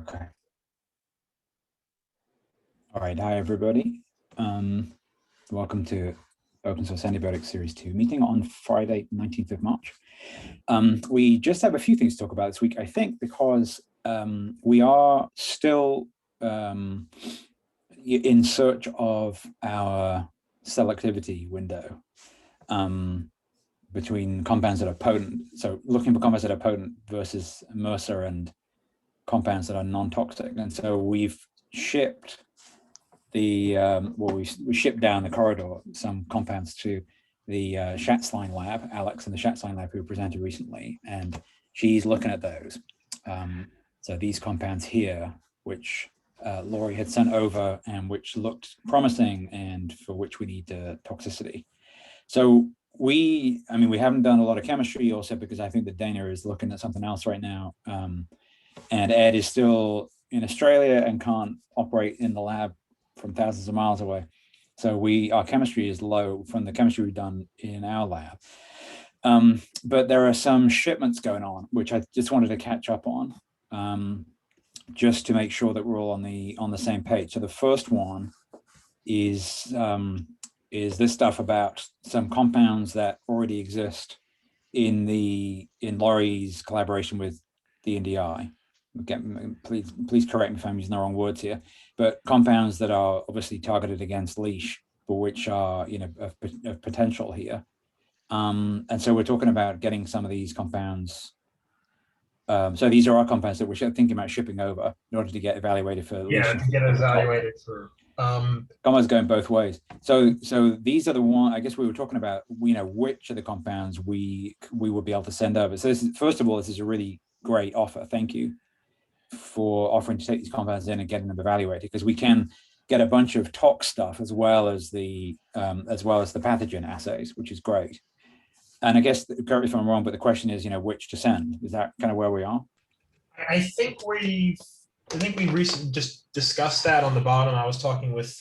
Okay. All right. Hi, everybody. Welcome to Open Source Antibiotics Series 2 meeting on Friday, 19th of March. We just have a few things to talk about this week, I think, because we are still in search of our selectivity window between compounds that are potent. So looking for compounds that are potent versus MRSA and compounds that are non-toxic. And so we've shipped the, we shipped down the corridor some compounds to the Schatzline lab, Alex in the Schatzline lab who presented recently, and she's looking at those. So these compounds here, which Laurie had sent over and which looked promising and for which we need toxicity. So we haven't done a lot of chemistry also because I think that Dana is looking at something else right now. And Ed is still in Australia and can't operate in the lab from thousands of miles away. So our chemistry is low from the chemistry we've done in our lab. But there are some shipments going on, which I just wanted to catch up on, just to make sure that we're all on the same page. So the first one is this stuff about some compounds that already exist in Laurie's collaboration with DNDi. Please correct me if I'm using the wrong words here, but compounds that are obviously targeted against leash, but which are of potential here. And so we're talking about getting some of these compounds. So these are our compounds that we're thinking about shipping over in order to get evaluated for leash. Yeah, to get evaluated for. Compounds going both ways. So these are the one. I guess we were talking about. Which of the compounds we would be able to send over. So first of all, this is a really great offer. Thank you for offering to take these compounds in and getting them evaluated, because we can get a bunch of tox stuff as well as the pathogen assays, which is great. And I guess, correct me if I'm wrong, but the question is, which to send. Is that kind of where we are? I think we recently just discussed that on the bottom. I was talking with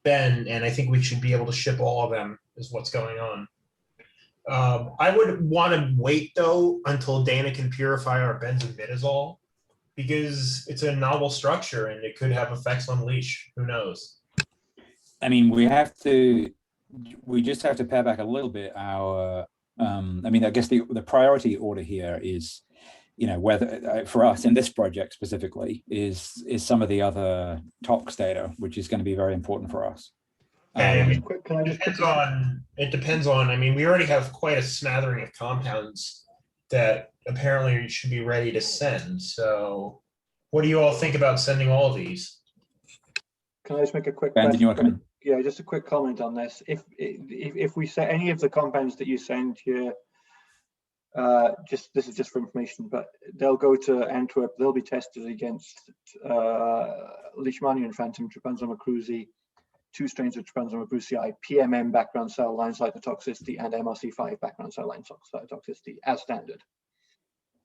Ben, and I think we should be able to ship all of them, is what's going on. I would want to wait, though, until Dana can purify our benzimidazole, because it's a novel structure and it could have effects on leash. Who knows? I mean, we just have to pare back a little bit our, I guess the priority order here is, whether for us in this project specifically is some of the other tox data, which is going to be very important for us. It depends on, we already have quite a smattering of compounds that apparently should be ready to send. So what do you all think about sending all of these? Can I just make a quick Ben, did you want to come in? Yeah, just a quick comment on this. If we say any of the compounds that you send here, this is just for information, but they'll go to Antwerp. They'll be tested against Leishmanian phantom, Trypanosoma cruzi, 2 strains of Trypanosoma brucei, PMM background cell line cytotoxicity, and MRC5 background cell line cytotoxicity as standard.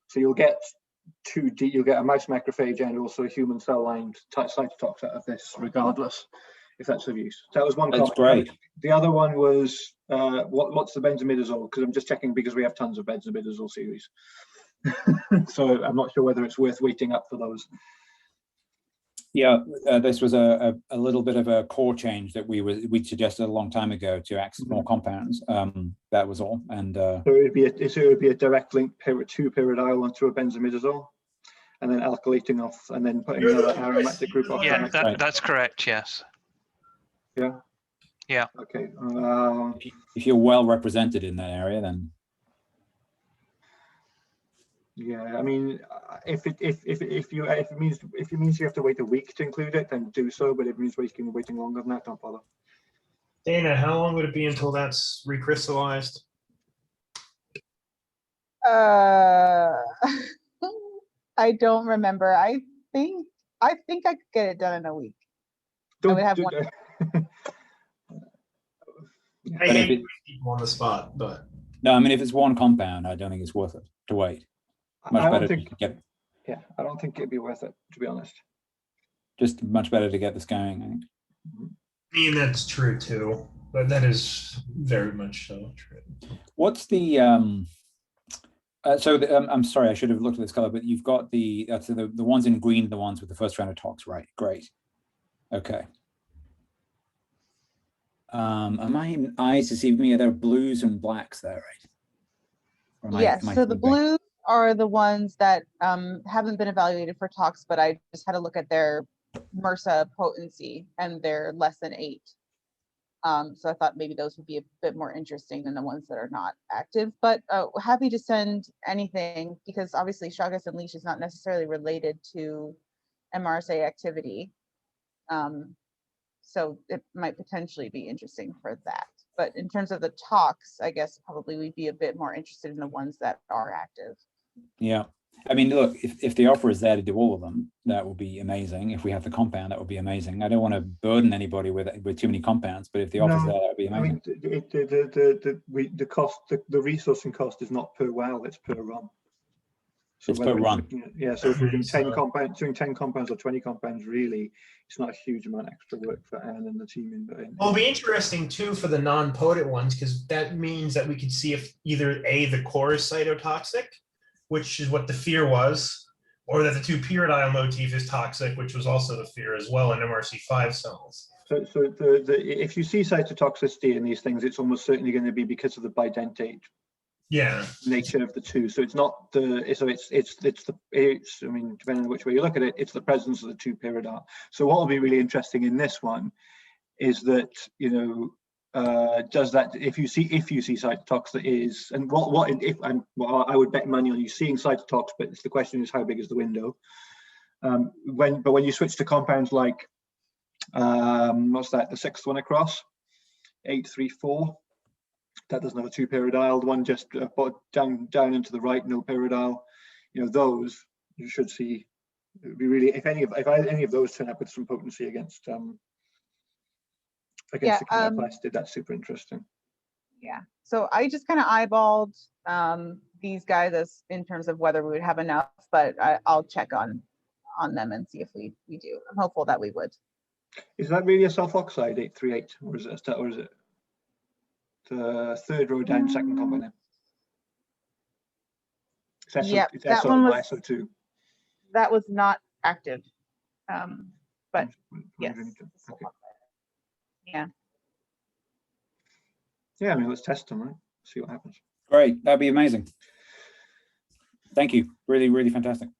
So you'll get you'll get a mouse macrophage and also a human cell line cytotox out of this, regardless if that's of use. So that was one. That's great. The other one was what's the benzimidazole? Because I'm just checking because we have tons of benzimidazole series. So I'm not sure whether it's worth waiting up for those. Yeah, this was a little bit of a core change that we suggested a long time ago to access more compounds. That was all. And so it would be a direct link to pyridyl onto a benzimidazole, and then alkylating off, and then putting another aromatic group off. Yeah, that's correct. Yes. Yeah. Yeah. Okay. If you're well represented in that area, then. Yeah, if it means you have to wait a week to include it, then do so. But if it means waiting longer than that, don't bother. Dana, how long would it be until that's recrystallized? I don't remember. I think I could get it done in a week. I would have one. I hate putting people on the spot, but no, if it's one compound, I don't think it's worth it to wait. I don't think it'd be worth it, to be honest. Just much better to get this going. That's true too, but that is very much so true. What's the I'm sorry, I should have looked at this color, but you've got the so the ones in green, the ones with the first round of tox, right? Great. Okay. Am I in eyes deceiving me? Are there blues and blacks there, right? Yes, so the blues are the ones that haven't been evaluated for tox, but I just had a look at their MRSA potency and they're less than 8. So I thought maybe those would be a bit more interesting than the ones that are not active, but happy to send anything because obviously Chagas and leash is not necessarily related to MRSA activity. So it might potentially be interesting for that. But in terms of the tox, I guess probably we'd be a bit more interested in the ones that are active. Yeah. I mean, look, if the offer is there to do all of them, that would be amazing. If we have the compound, that would be amazing. I don't want to burden anybody with too many compounds, but if the offer's there, that would be amazing. I mean, the cost, the resourcing cost is not per well, it's per run. So it's per run. Yeah, so if we're doing 10 compounds, doing 10 compounds or 20 compounds, really, it's not a huge amount of extra work for Anne and the team. It'll be interesting too for the non-potent ones because that means that we could see if either the core is cytotoxic, which is what the fear was, or that the 2-pyridyl motif is toxic, which was also the fear as well in MRC5 cells. So if you see cytotoxicity in these things, it's almost certainly going to be because of the bidentate nature of the two. So it's not the I mean, depending on which way you look at it, it's the presence of the 2-pyridyl. So what will be really interesting in this one is that, you know, does that if you see cytotox that is, and I would bet money on you seeing cytotox, but the question is how big is the window. When you switch to compounds like what's that, the 6th one across, 834, that doesn't have a 2-pyridyl. The one just down into the right, no pyridyl. You know, those you should see. It would be really, if any of those turn up with some potency against the plastid, that's super interesting. Yeah, so I just kind of eyeballed these guys as in terms of whether we would have enough, but I'll check on them and see if we do. I'm hopeful that we would. Is that really a sulfoxide 838, or is it the 3rd row down, second compound? Yeah, that one was SO2. That was not active, but yes. Okay. Yeah. Yeah, I mean, let's test them, right? See what happens. Great, that'd be amazing. Thank you. Really, really fantastic.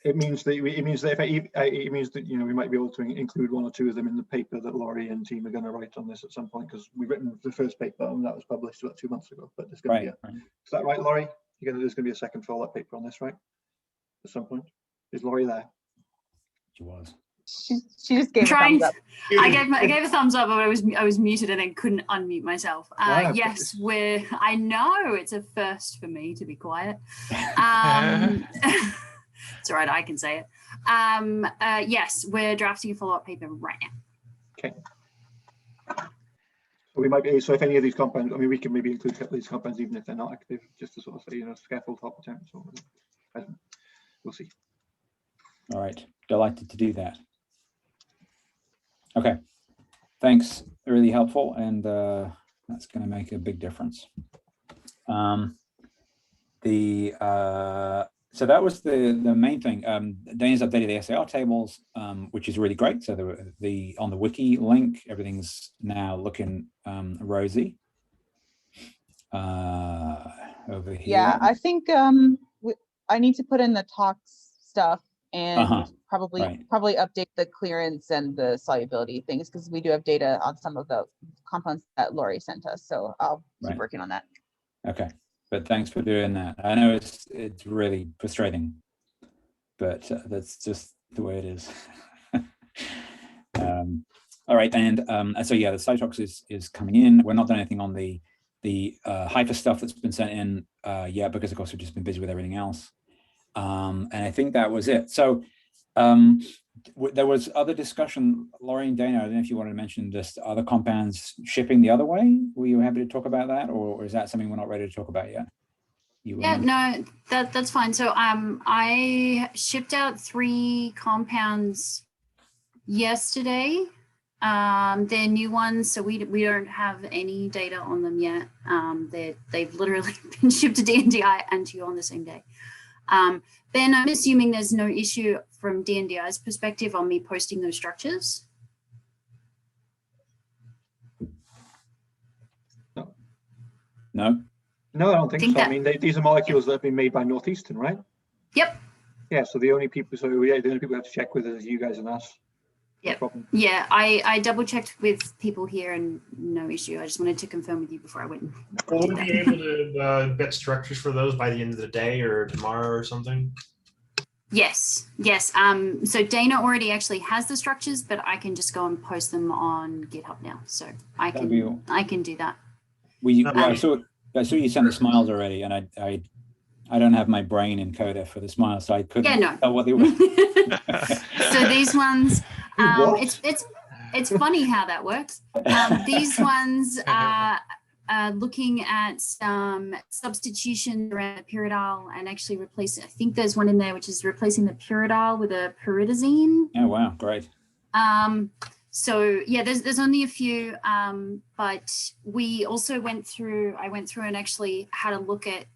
It means that you know, we might be able to include 1 or 2 of them in the paper that Laurie and team are going to write on this at some point, because we've written the first paper and that was published about 2 months ago. But there's going to be is that right, Laurie? There's going to be a second follow-up paper on this, right? At some point. Is Laurie there? She was. She just gave a thumbs up. I gave a thumbs up, but I was muted and then couldn't unmute myself. Yes, I know it's a first for me to be quiet. It's all right, I can say it. Yes, we're drafting a follow-up paper right now. Okay. So we might be, so if any of these compounds, I mean, we can maybe include a couple of these compounds even if they're not active, just to sort of say, you know, scaffold top attempts or whatever. We'll see. All right, delighted to do that. Okay, thanks, really helpful, and that's going to make a big difference. So that was the main thing. Dana's updated the SAR tables, which is really great. So the on the wiki link, everything's now looking rosy over here. Yeah, I think I need to put in the tox stuff and probably update the clearance and the solubility things, because we do have data on some of the compounds that Laurie sent us. So I'll keep working on that. Okay. But thanks for doing that. I know it's really frustrating, but that's just the way it is. All right, and so yeah, the cytox is coming in. We're not doing anything on the hyper stuff that's been sent in yet, because of course we've just been busy with everything else. And I think that was it. So there was other discussion, Laurie and Dana, I don't know if you wanted to mention just other compounds shipping the other way. Were you happy to talk about that, or is that something we're not ready to talk about yet? Yeah, no, that's fine. So I shipped out 3 compounds yesterday. They're new ones, so we don't have any data on them yet. They've literally been shipped to DNDi and to you on the same day. Ben, I'm assuming there's no issue from DNDi's perspective on me posting those structures. No. No, I don't think so. I mean, these are molecules that have been made by Northeastern, right? Yep. Yeah, so the only people, the only people we have to check with is you guys and us. Yep. No yeah, I double checked with people here and no issue. I just wanted to confirm with you before I went. Will we be able to get structures for those by the end of the day or tomorrow or something? Yes, yes. So Dana already actually has the structures, but I can just go and post them on GitHub now. So I can do that. I saw you sent the smiles already, and I don't have my brain encoder for the smiles, so I couldn't tell what they were. So these ones, it's funny how that works. These ones are looking at some substitution around the pyridine and actually replacing. I think there's one in there which is replacing the pyridine with a pyridazine. Oh wow, great. So yeah, there's only a few, but we also I went through and actually had a look at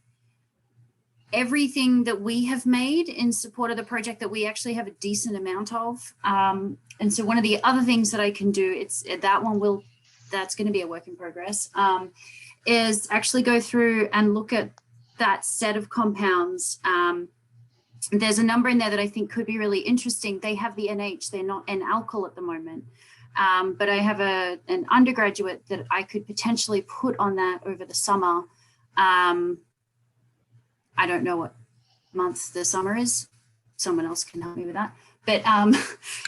everything that we have made in support of the project that we actually have a decent amount of. And so one of the other things that I can do, that's going to be a work in progress, is actually go through and look at that set of compounds. There's a number in there that I think could be really interesting. They have the NH, they're not N-alkyl at the moment. But I have an undergraduate that I could potentially put on that over the summer. I don't know what month the summer is. Someone else can help me with that. But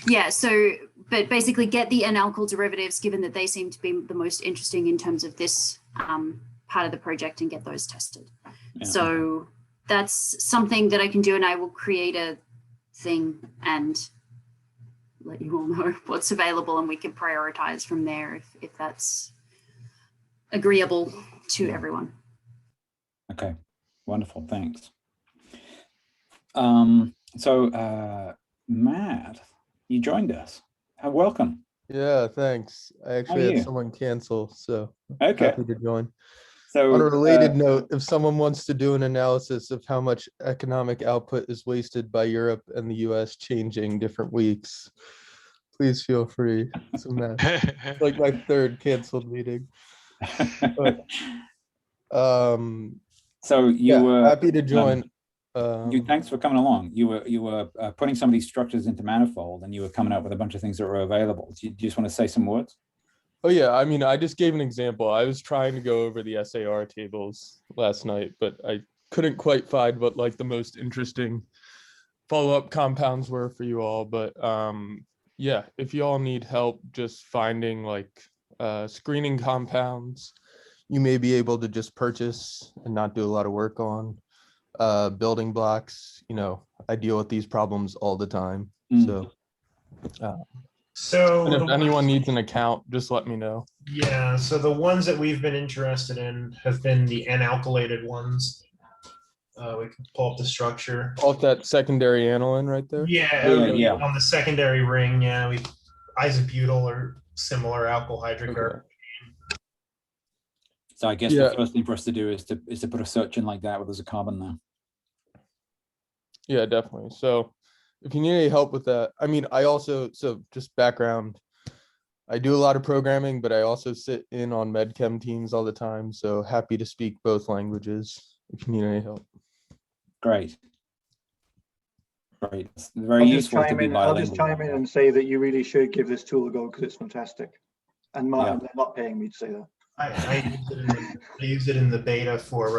yeah, but basically get the N-alkyl derivatives, given that they seem to be the most interesting in terms of this part of the project, and get those tested. Yeah. So that's something that I can do, and I will create a thing and let you all know what's available, and we can prioritize from there if that's agreeable to everyone. Okay, wonderful, thanks. Matt, you joined us. Welcome. Yeah, thanks. I actually had someone cancel, so okay. Happy to join. So, on a related note, if someone wants to do an analysis of how much economic output is wasted by Europe and the US changing different weeks, please feel free. It's like my third canceled meeting. But, so you were happy to join. Thanks for coming along. You were putting some of these structures into Manifold, and you were coming up with a bunch of things that were available. Do you just want to say some words? Oh yeah, I mean, I just gave an example. I was trying to go over the SAR tables last night, but I couldn't quite find what like the most interesting follow-up compounds were for you all. But yeah, if you all need help just finding like screening compounds, you may be able to just purchase and not do a lot of work on. Building blocks, I deal with these problems all the time. So and if anyone needs an account, just let me know. Yeah, so the ones that we've been interested in have been the N-alkylated ones. We can pull up the structure. Off that secondary aniline right there? Yeah. On the secondary ring, isobutyl or similar alkyl hydrocarbon. Okay. So I guess the first thing for us to do is to put a search in like that where there's a carbon there. Yeah, definitely. So if you need any help with that, I mean, so just background, I do a lot of programming, but I also sit in on MedChem teams all the time. So happy to speak both languages if you need any help. Great. It's very useful to be bilingual. I'll just chime in and say that you really should give this tool a go because it's fantastic. And they're not paying me to say that. I use it in the beta for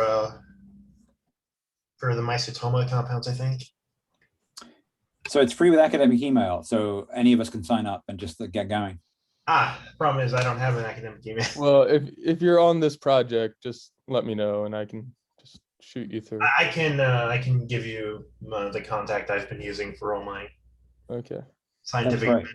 the mycetoma compounds, I think. So it's free with academic email, so any of us can sign up and just get going. Problem is I don't have an academic email. Well, if you're on this project, just let me know and I can just shoot you through. I can give you the contact I've been using for all my scientific. That's right.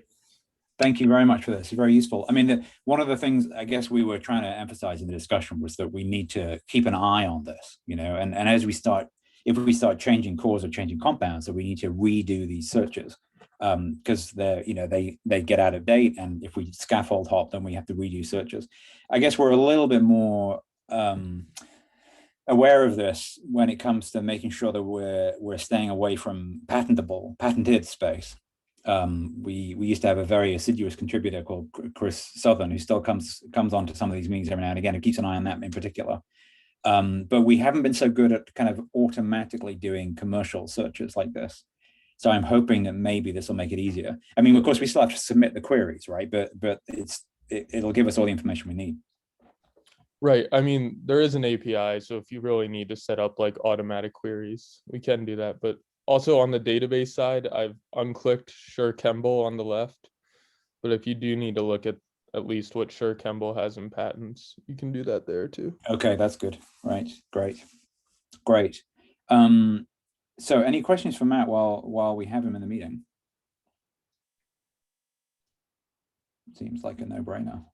Thank you very much for this. It's very useful. I mean, one of the things I guess we were trying to emphasize in the discussion was that we need to keep an eye on this, and as we start, if we start changing cores or changing compounds, so we need to redo these searches. because they get out of date, and if we scaffold hop, then we have to redo searches. I guess we're a little bit more aware of this when it comes to making sure that we're staying away from patented space. We used to have a very assiduous contributor called Chris Southern, who still comes onto some of these meetings every now and again, and keeps an eye on that in particular. But we haven't been so good at kind of automatically doing commercial searches like this. So I'm hoping that maybe this will make it easier. I mean, of course, we still have to submit the queries, right? But it'll give us all the information we need. Right. I mean, there is an API, so if you really need to set up like automatic queries, we can do that. But also on the database side, I've unclicked Sure Kemble on the left. But if you do need to look at least what Sure Kemble has in patents, you can do that there too. Okay, that's good. Right. Great. So any questions for Matt while we have him in the meeting? Seems like a no-brainer.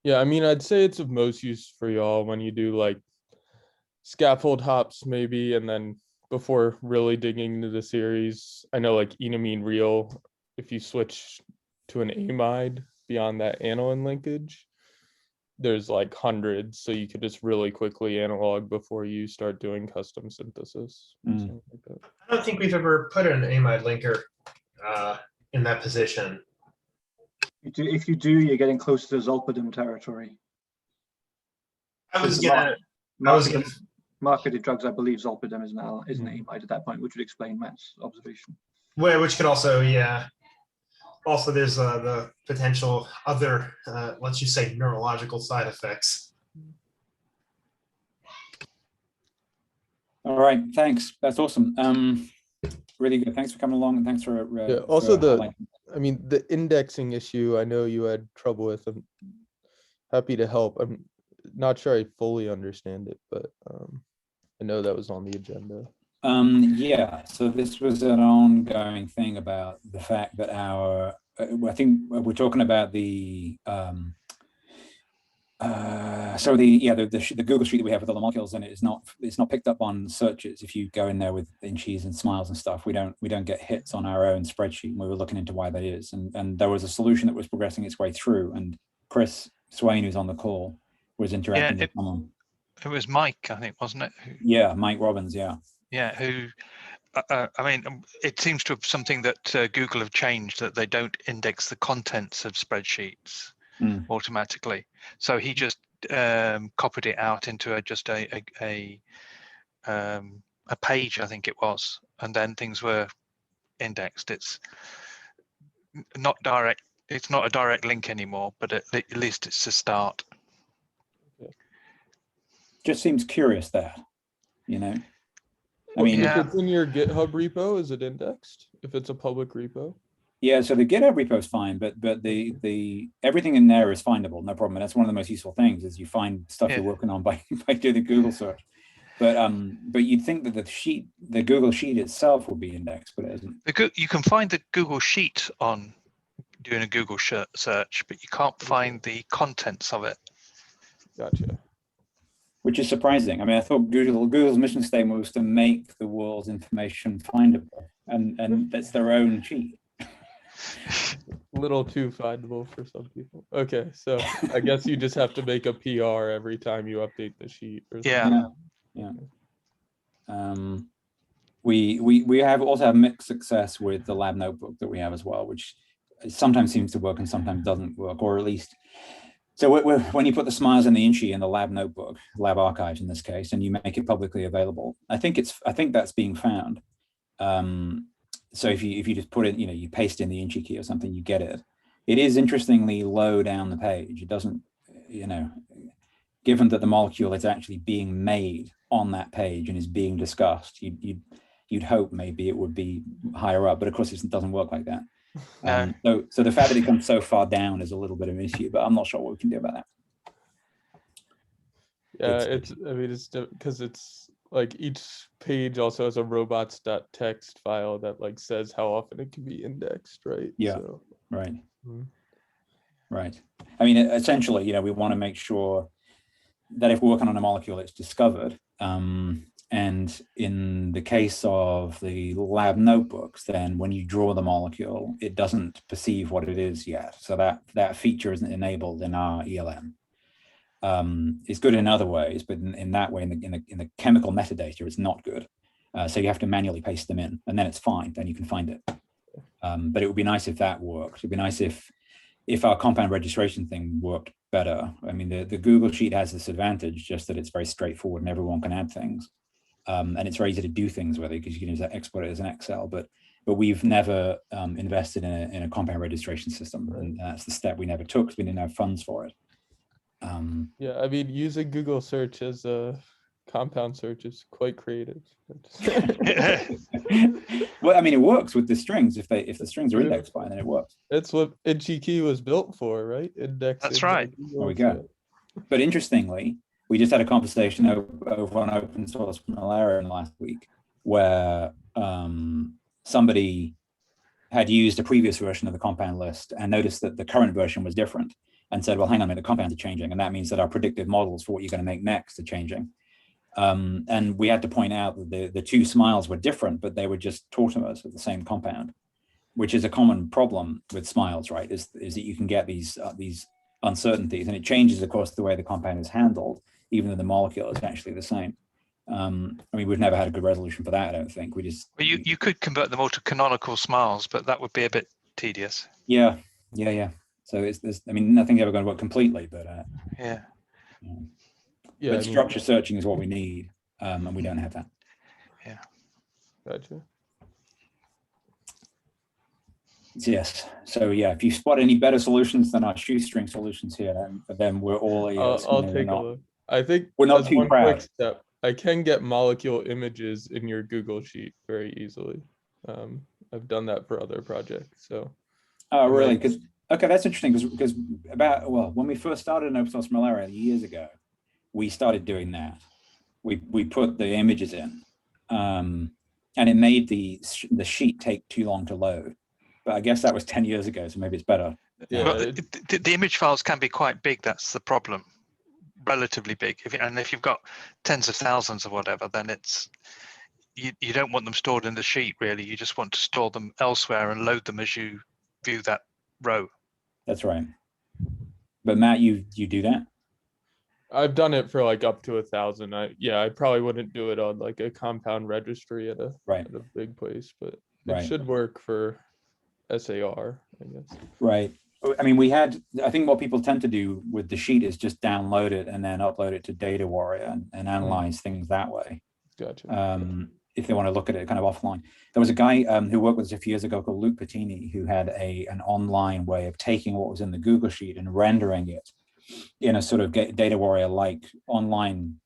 Yeah, I mean, I'd say it's of most use for y'all when you do like scaffold hops maybe, and then before really digging into the series. I know like enamine real, if you switch to an amide beyond that aniline linkage, there's like hundreds, so you could just really quickly analog before you start doing custom synthesis. Like that. I don't think we've ever put an amide linker in that position. If you do, you're getting close to zolpidem territory. Marketed drugs, I believe zolpidem is an amide at that point, which would explain Matt's observation. Which could also, yeah. Also, there's the potential other, let's just say, neurological side effects. All right, thanks. That's awesome. Really good. Thanks for coming along, and thanks for also the indexing issue I know you had trouble with. I'm happy to help. I'm not sure I fully understand it, but I know that was on the agenda. Yeah, so this was an ongoing thing about the fact that I think we're talking about the the Google sheet that we have with all the molecules, and it's not picked up on searches. If you go in there with inches and smiles and stuff, we don't get hits on our own spreadsheet. And we were looking into why that is, and there was a solution that was progressing its way through. And Chris Swain, who's on the call, was interacting with someone. It was Mike, I think, wasn't it? Yeah, Mike Robbins. Yeah. Yeah, who, I mean, it seems to have something that Google have changed, that they don't index the contents of spreadsheets automatically. So he just copied it out into just a page, I think it was, and then things were indexed. It's not direct. It's not a direct link anymore, but at least it's a start. Just seems curious there, I mean, if it's in your GitHub repo, is it indexed? If it's a public repo? Yeah, so the GitHub repo is fine, but the everything in there is findable, no problem. And that's one of the most useful things, is you find stuff you're working on by doing the Google search. But you'd think that the Google sheet itself will be indexed, but it isn't. You can find the Google sheet on doing a Google search, but you can't find the contents of it. Gotcha. Which is surprising. I mean, I thought Google's mission statement was to make the world's information findable, and that's their own sheet. A little too findable for some people. Okay, so I guess you just have to make a PR every time you update the sheet. Or yeah. We have also have mixed success with the lab notebook that we have as well, which sometimes seems to work and sometimes doesn't work, or at least. So when you put the smiles and the Inchi in the lab notebook, lab archives in this case, and you make it publicly available, I think that's being found. So if you just put it, you paste in the Inchi key or something, you get it. It is interestingly low down the page. It doesn't, given that the molecule is actually being made on that page and is being discussed, you'd hope maybe it would be higher up, but of course it doesn't work like that. So the fact that it comes so far down is a little bit of an issue, but I'm not sure what we can do about that. Yeah, it's because it's like each page also has a robots.txt file that like says how often it can be indexed, right? Yeah, so, right. Right. I mean, essentially, we want to make sure that if we're working on a molecule, it's discovered. And in the case of the lab notebooks, then when you draw the molecule, it doesn't perceive what it is yet. So that feature isn't enabled in our ELM. It's good in other ways, but in that way, in the chemical metadata, it's not good. So you have to manually paste them in, and then it's fine. Then you can find it. But it would be nice if that worked. It'd be nice if our compound registration thing worked better. I mean, the Google Sheet has this advantage, just that it's very straightforward and everyone can add things. And it's very easy to do things with it because you can just export it as an Excel. But we've never invested in a compound registration system, and that's the step we never took because we didn't have funds for it. Yeah, I mean, using Google search as a compound search is quite creative. Well, I mean, it works with the strings. If the strings are indexed by, then it works. That's what NGKey was built for, right? Index. That's right. There we go. But interestingly, we just had a conversation over on Open Source Malaria last week, where somebody had used a previous version of the compound list and noticed that the current version was different, and said, well, hang on a minute, the compounds are changing, and that means that our predictive models for what you're going to make next are changing. And we had to point out that the two smiles were different, but they were just tautomers of the same compound, which is a common problem with smiles, right? Is that you can get these uncertainties, and it changes, of course, the way the compound is handled, even though the molecule is actually the same. I mean, we've never had a good resolution for that, I don't think. We just... Well, you could convert them all to canonical smiles, but that would be a bit tedious. Yeah. So there's, I mean, nothing's ever going to work completely, but yeah. Yeah, but structure searching is what we need, and we don't have that. Yeah. Gotcha. Yes. So yeah, if you spot any better solutions than our shoestring solutions here, then we're all ears. I'll take a look. I think we're not too proud. Quick step, I can get molecule images in your Google Sheet very easily. I've done that for other projects. So. Oh, really? Because okay, that's interesting. Because when we first started in Open Source Malaria years ago, we started doing that. We put the images in, and it made the sheet take too long to load. But I guess that was 10 years ago, so maybe it's better. Yeah. Well, the image files can be quite big. That's the problem. Relatively big. If you've got tens of thousands or whatever, then it's you don't want them stored in the sheet, really. You just want to store them elsewhere and load them as you view that row. That's right. But Matt, you do that? I've done it for like up to 1,000. I probably wouldn't do it on like a compound registry at a big place, but it should work for SAR, I guess. Right. I mean, I think what people tend to do with the sheet is just download it and then upload it to Data Warrior and analyze things that way. Gotcha. If they want to look at it kind of offline. There was a guy who worked with us a few years ago called Luke Patini, who had an online way of taking what was in the Google Sheet and rendering it in a sort of Data Warrior-like online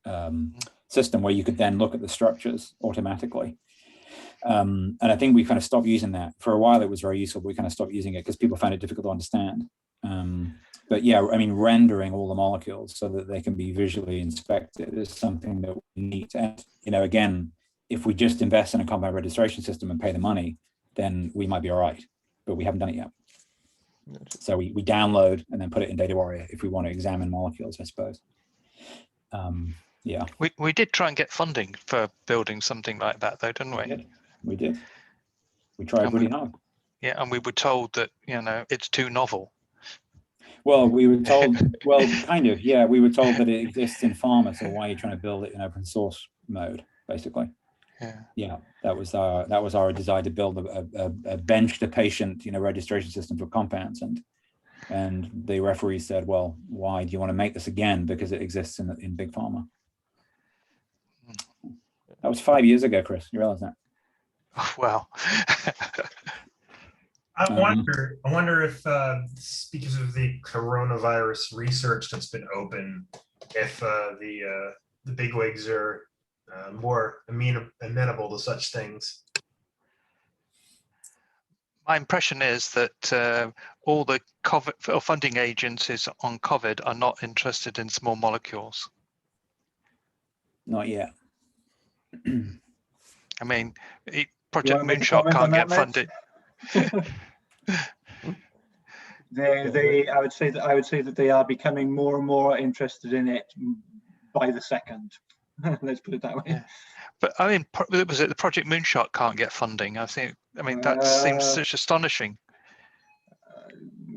system where you could then look at the structures automatically. And I think we kind of stopped using that. For a while it was very useful, but we kind of stopped using it because people found it difficult to understand. But yeah, I mean, rendering all the molecules so that they can be visually inspected is something that we need. And, again, if we just invest in a compound registration system and pay the money, then we might be all right, but we haven't done it yet. So we download and then put it in Data Warrior if we want to examine molecules, I suppose. Yeah. We did try and get funding for building something like that, though, didn't we? We did. We tried really hard. Yeah, and we were told that, it's too novel. Well, we were told, kind of, yeah, we were told that it exists in pharma, so why are you trying to build it in open source mode, basically? Yeah, that was our desire to build a bench to patient, registration system for compounds, and the referee said, well, why do you want to make this again? Because it exists in big pharma. That was 5 years ago, Chris. You realize that? Wow. I wonder if because of the coronavirus research that's been open, if the bigwigs are more amenable to such things. My impression is that all the COVID funding agencies on COVID are not interested in small molecules. Not yet. I mean, Project Moonshot can't get funded. I would say that they are becoming more and more interested in it by the second. Let's put it that way. Yeah. But I mean, was it the Project Moonshot can't get funding? I mean, that seems such astonishing.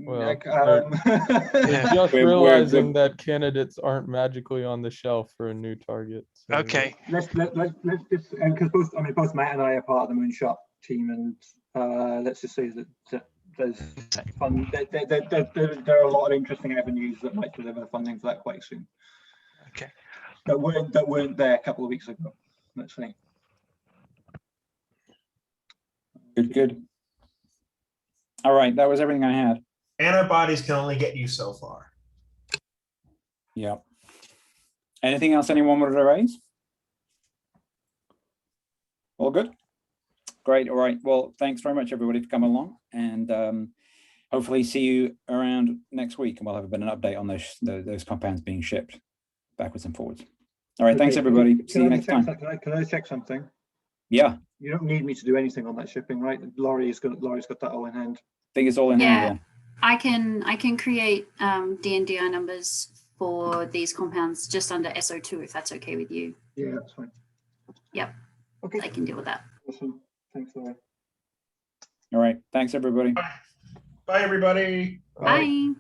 Well, Yeah. just realizing that candidates aren't magically on the shelf for a new target. So. Okay. Let's just, and because both Matt and I are part of the Moonshot team, and let's just say that there's fun. There are a lot of interesting avenues that might deliver funding for that quite soon. Okay. That weren't there a couple of weeks ago. Let's say. Good. All right, that was everything I had. Antibodies can only get you so far. Yeah. Anything else anyone wanted to raise? All good? Great. All right. Well, thanks very much, everybody, for coming along. And hopefully see you around next week. And we'll have a bit of an update on those compounds being shipped backwards and forwards. All right. Thanks, everybody. See you next time. Can I check something? Yeah. You don't need me to do anything on that shipping, right? Laurie's got that all in hand. I think it's all in hand. I can create DNDi numbers for these compounds just under SO2 if that's okay with you. Yeah, that's fine. Yep. Okay. I can deal with that. Awesome. Thanks, Laurie. All right. Thanks, everybody. Bye, everybody. Bye.